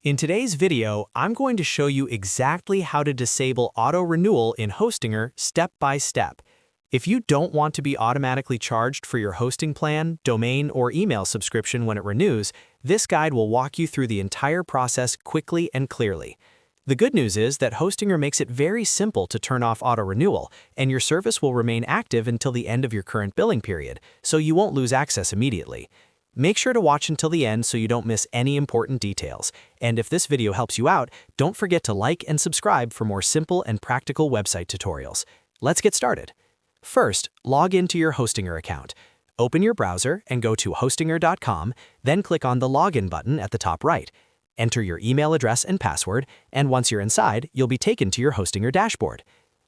In today's video, I'm going to show you exactly how to disable auto-renewal in Hostinger step by step. If you don't want to be automatically charged for your hosting plan, domain, or email subscription when it renews, this guide will walk you through the entire process quickly and clearly. The good news is that Hostinger makes it very simple to turn off auto-renewal, and your service will remain active until the end of your current billing period, so you won't lose access immediately. Make sure to watch until the end so you don't miss any important details. And if this video helps you out, don't forget to like and subscribe for more simple and practical website tutorials. Let's get started. First, log into your Hostinger account. Open your browser and go to hostinger.com, then click on the Login button at the top right. Enter your email address and password, and once you're inside, you'll be taken to your Hostinger dashboard.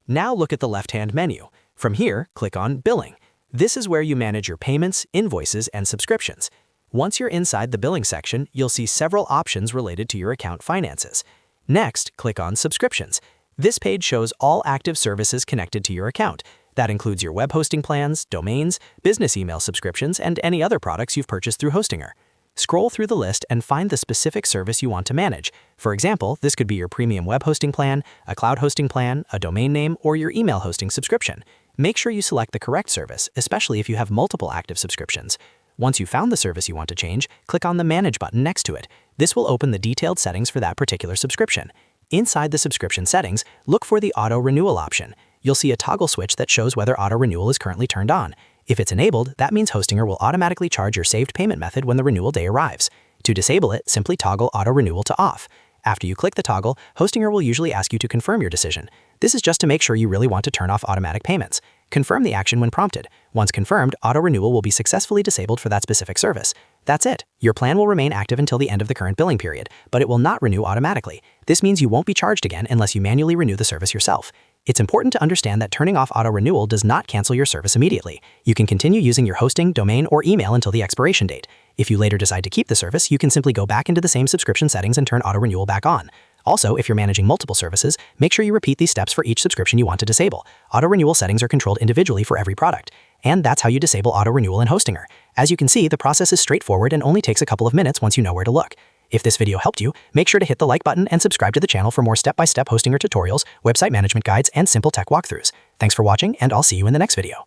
Now look at the left-hand menu. From here, click on Billing. This is where you manage your payments, invoices, and subscriptions. Once you're inside the billing section, you'll see several options related to your account finances. Next, click on Subscriptions. This page shows all active services connected to your account. That includes your web hosting plans, domains, business email subscriptions, and any other products you've purchased through Hostinger. Scroll through the list and find the specific service you want to manage. For example, this could be your premium web hosting plan, a cloud hosting plan, a domain name, or your email hosting subscription. Make sure you select the correct service, especially if you have multiple active subscriptions. Once you've found the service you want to change, click on the Manage button next to it. This will open the detailed settings for that particular subscription. Inside the subscription settings, look for the Auto Renewal option. You'll see a toggle switch that shows whether auto renewal is currently turned on. If it's enabled, that means Hostinger will automatically charge your saved payment method when the renewal day arrives. To disable it, simply toggle Auto Renewal to Off. After you click the toggle, Hostinger will usually ask you to confirm your decision. This is just to make sure you really want to turn off automatic payments. Confirm the action when prompted. Once confirmed, auto renewal will be successfully disabled for that specific service. That's it. Your plan will remain active until the end of the current billing period, but it will not renew automatically. This means you won't be charged again unless you manually renew the service yourself. It's important to understand that turning off auto renewal does not cancel your service immediately. You can continue using your hosting, domain, or email until the expiration date. If you later decide to keep the service, you can simply go back into the same subscription settings and turn auto renewal back on. Also, if you're managing multiple services, make sure you repeat these steps for each subscription you want to disable. Auto renewal settings are controlled individually for every product. And that's how you disable auto renewal in Hostinger. As you can see, the process is straightforward and only takes a couple of minutes once you know where to look. If this video helped you, make sure to hit the like button and subscribe to the channel for more step-by-step Hostinger tutorials, website management guides, and simple tech walkthroughs. Thanks for watching, and I'll see you in the next video.